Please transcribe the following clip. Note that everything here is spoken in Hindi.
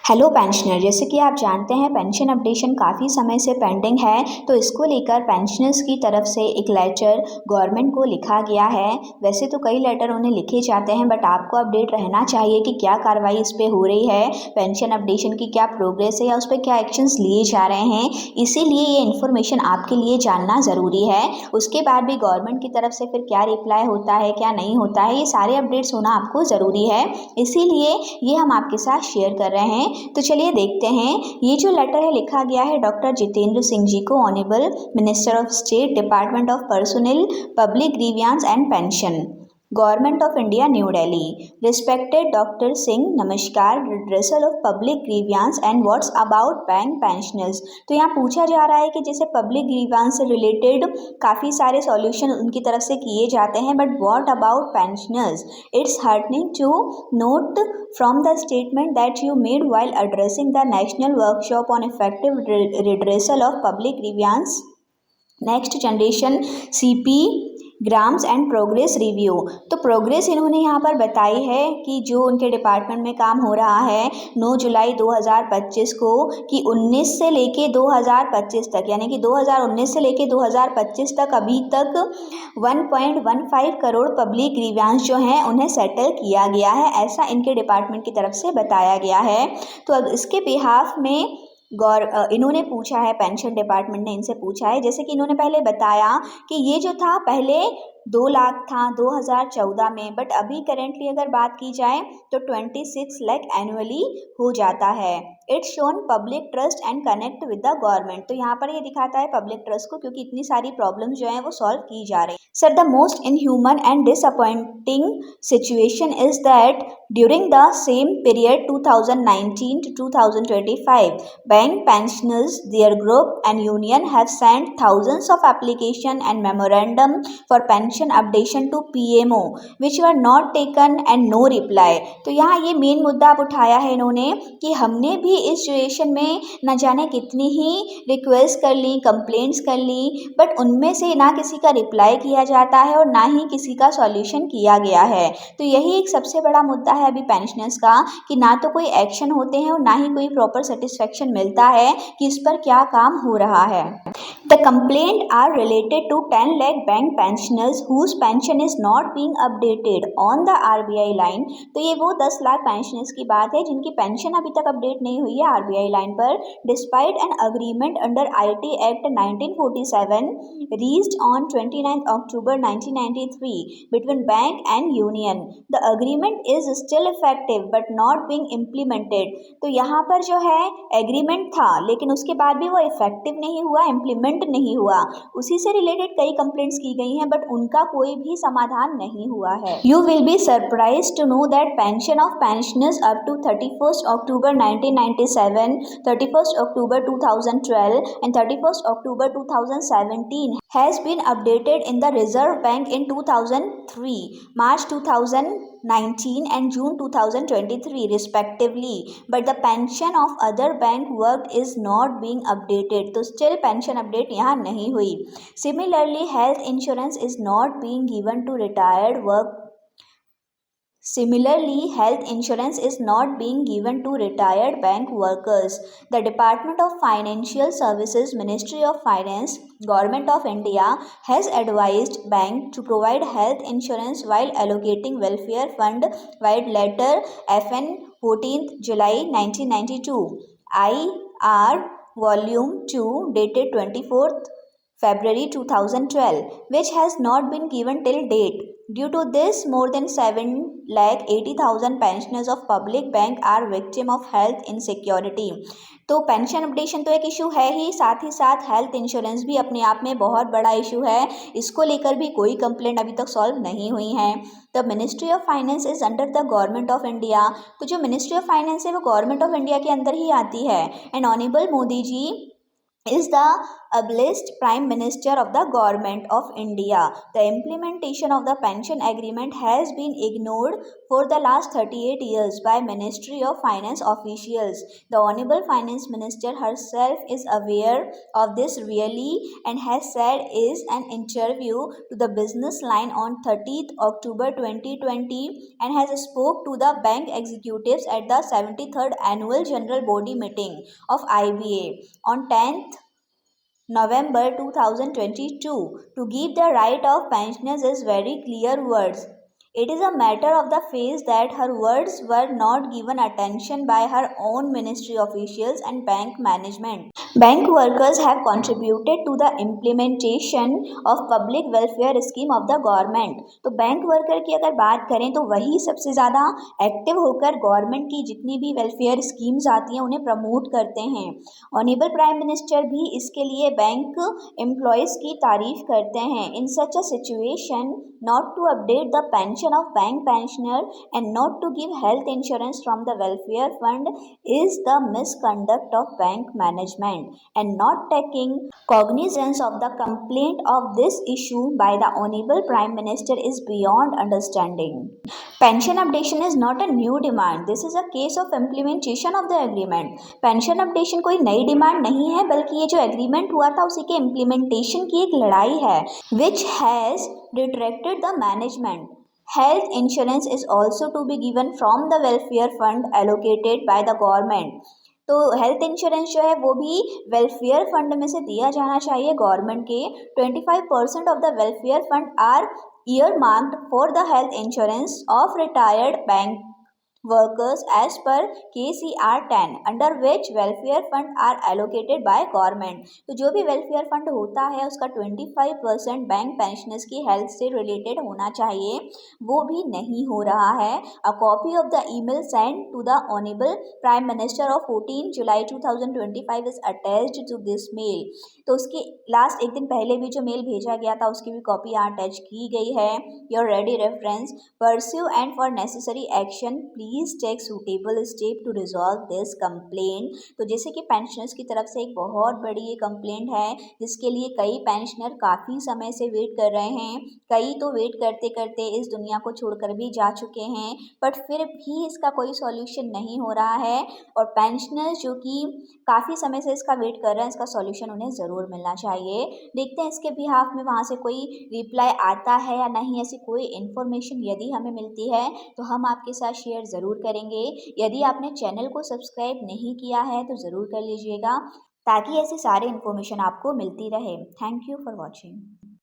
हेलो पेंशनर, जैसे कि आप जानते हैं पेंशन अपडेशन काफ़ी समय से पेंडिंग है। तो इसको लेकर पेंशनर्स की तरफ से एक लेटर गवर्नमेंट को लिखा गया है। वैसे तो कई लेटर उन्हें लिखे जाते हैं, बट आपको अपडेट रहना चाहिए कि क्या कार्रवाई इस पर हो रही है, पेंशन अपडेशन की क्या प्रोग्रेस है या उस पर क्या एक्शंस लिए जा रहे हैं। इसीलिए ये इन्फॉर्मेशन आपके लिए जानना ज़रूरी है। उसके बाद भी गवर्नमेंट की तरफ से फिर क्या रिप्लाई होता है, क्या नहीं होता है, ये सारे अपडेट्स होना आपको ज़रूरी है। इसीलिए ये हम आपके साथ शेयर कर रहे हैं। तो चलिए देखते हैं। ये जो लेटर है लिखा गया है डॉक्टर जितेंद्र सिंह जी को, honourable minister of state, department of personnel, public grievances and pension, government of India, New Delhi. Respected doctor Singh, नमस्कार। Redressal of public grievances and what's about bank pensioners. तो यहाँ पूछा जा रहा है कि जैसे पब्लिक ग्रीवियंस से रिलेटेड काफ़ी सारे सॉल्यूशन उनकी तरफ से किए जाते हैं, but what about pensioners. It's heartening to note from the statement that you made while addressing the national workshop on effective redressal of public grievance, next generation CP grams and progress review. तो प्रोग्रेस इन्होंने यहाँ पर बताई है कि जो उनके डिपार्टमेंट में काम हो रहा है 9 जुलाई 2025 को, कि 19 से लेके 2025 तक, यानी कि 2019 से लेके 2025 तक अभी तक 1.15 करोड़ पब्लिक ग्रीवियंस जो हैं उन्हें सेटल किया गया है, ऐसा इनके डिपार्टमेंट की तरफ से बताया गया है। तो अब इसके बिहाफ में इन्होंने पूछा है, पेंशन डिपार्टमेंट ने इनसे पूछा है, जैसे कि इन्होंने पहले बताया कि ये जो था पहले 2 लाख था 2014 में, बट अभी करेंटली अगर बात की जाए तो 26 लाख एनुअली हो जाता है। It's shown public trust and connect with the government. तो यहाँ पर ये दिखाता है पब्लिक ट्रस्ट को, क्योंकि इतनी सारी प्रॉब्लम्स जो हैं वो सॉल्व की जा रही है। Sir, the most inhuman and disappointing situation is that during the same period 2019 to 2025, bank pensioners, their group and union have sent thousands of application and memorandum for pension updation to PMO which were not taken and no reply। तो यहाँ ये मेन मुद्दा आप उठाया है इन्होंने कि हमने भी इस सिचुएशन में न जाने कितनी ही रिक्वेस्ट कर ली, कंप्लेंट्स कर ली, बट उनमें से ना किसी का रिप्लाई किया जाता है और ना ही किसी का सॉल्यूशन किया गया है। तो यही एक सबसे बड़ा मुद्दा है अभी पेंशनर्स का, कि ना तो कोई एक्शन होते हैं और ना ही कोई प्रॉपर सेटिस्फेक्शन मिलता है कि इस पर क्या काम हो रहा है। The complaint are related to 10 lakh bank pensioners whose pension is not being updated on the RBI line. तो ये वो 10 लाख पेंशनर्स की बात है जिनकी पेंशन अभी तक अपडेट नहीं हुई है RBI लाइन पर, despite an agreement under IT act 1947 reached on 29 October 1993 between bank and union. The agreement is still effective but not being implemented. तो यहाँ पर जो है एग्रीमेंट था, लेकिन उसके बाद भी वो इफेक्टिव नहीं हुआ, इम्प्लीमेंट नहीं हुआ। उसी से रिलेटेड कई कंप्लेंट्स की गई हैं, बट उनका कोई भी समाधान नहीं हुआ है। You will be surprise to know that pension of pensioners up to 31 October 1997, 31 October 2012 and 31 October 2017 has been updated in the Reserve Bank in 2003, March 2019 and June 2023 respectively, but the pension of other bank work is not being updated। तो still pension update यहाँ नहीं हुई। Similarly, health insurance is not being given to retired work Similarly, health insurance is not being given to retired bank workers. The Department of Financial Services, Ministry of Finance, Government of India has advised bank to provide health insurance while allocating welfare fund via letter FN 14th July 1992, IR Volume 2 dated 24th February 2012, which has not been given till date. Due to this, more than 7,80,000 pensioners of public bank are victim of health insecurity। तो पेंशन अपडेशन तो एक इशू है ही, साथ हेल्थ इंश्योरेंस भी अपने आप में बहुत बड़ा इशू है। इसको लेकर भी कोई कंप्लेंट अभी तक सॉल्व नहीं हुई है। The ministry of finance is under the government of India. तो जो मिनिस्ट्री ऑफ फाइनेंस है वो गवर्नमेंट ऑफ इंडिया के अंदर ही आती है। And honourable Modi ji is the obliged Prime Minister of the Government of India. The implementation of the pension agreement has been ignored for the last 38 years by Ministry of Finance officials. The Honorable Finance Minister herself is aware of this really and has said is an interview to the Business Line on 30th October 2020 and has spoke to the bank executives at the 73rd Annual General Body Meeting of IBA on 10th November 2022 to give the right of pensioners is very clear words. It is a matter of the face that her words were not given attention by her own ministry officials and bank management. Bank workers have contributed to the implementation of public welfare scheme of the government. तो बैंक वर्कर की अगर बात करें तो वही सबसे ज़्यादा एक्टिव होकर गवर्नमेंट की जितनी भी वेलफेयर स्कीम्स आती हैं उन्हें प्रमोट करते हैं। ऑनरेबल प्राइम मिनिस्टर भी इसके लिए बैंक एम्प्लॉयज़ की तारीफ करते हैं। In such a situation not to update the pension of bank pensioner and not to give health insurance from the welfare fund is the misconduct of bank management, and not taking cognizance of the complaint of this issue by the honorable prime minister is beyond understanding. Pension updation is not a new demand. This is a case of implementation of the agreement. Pension updation कोई नई डिमांड नहीं है बल्कि ये जो एग्रीमेंट हुआ था उसी के इम्प्लीमेंटेशन की एक लड़ाई है which has detracted the management. Health insurance is also to be given from the welfare fund allocated by the government. तो हेल्थ इंश्योरेंस जो है वो भी वेलफेयर फंड में से दिया जाना चाहिए गवर्नमेंट के। 25% of the welfare fund are earmarked for the health insurance of retired bank workers as per KCR 10 under which welfare fund are allocated by government. तो जो भी welfare fund होता है उसका 25% बैंक पेंशनर्स की हेल्थ से रिलेटेड होना चाहिए, वो भी नहीं हो रहा है। A copy of the email sent to the Honorable Prime Minister of 14 July 2025 is attached to this mail. तो उसके लास्ट एक दिन पहले भी जो मेल भेजा गया था उसकी भी कॉपी यहाँ अटैच की गई है। Your ready reference pursue and for necessary action please take suitable step to resolve this complaint. तो जैसे कि पेंशनर्स की तरफ से एक बहुत बड़ी ये कंप्लेंट है जिसके लिए कई पेंशनर काफ़ी समय से वेट कर रहे हैं, कई तो वेट करते करते इस दुनिया को छोड़कर भी जा चुके हैं, बट फिर भी इसका कोई सॉल्यूशन नहीं हो रहा है। और पेंशनर्स जो कि काफ़ी समय से इसका वेट कर रहे हैं, इसका सॉल्यूशन उन्हें ज़रूर मिलना चाहिए। देखते हैं इसके बिहाफ में वहाँ से कोई रिप्लाई आता है या नहीं। ऐसी कोई इन्फॉर्मेशन यदि हमें मिलती है तो हम आपके साथ शेयर ज़रूर करेंगे। यदि आपने चैनल को सब्सक्राइब नहीं किया है तो ज़रूर कर लीजिएगा ताकि ऐसी सारी इन्फॉर्मेशन आपको मिलती रहे। Thank you for watching.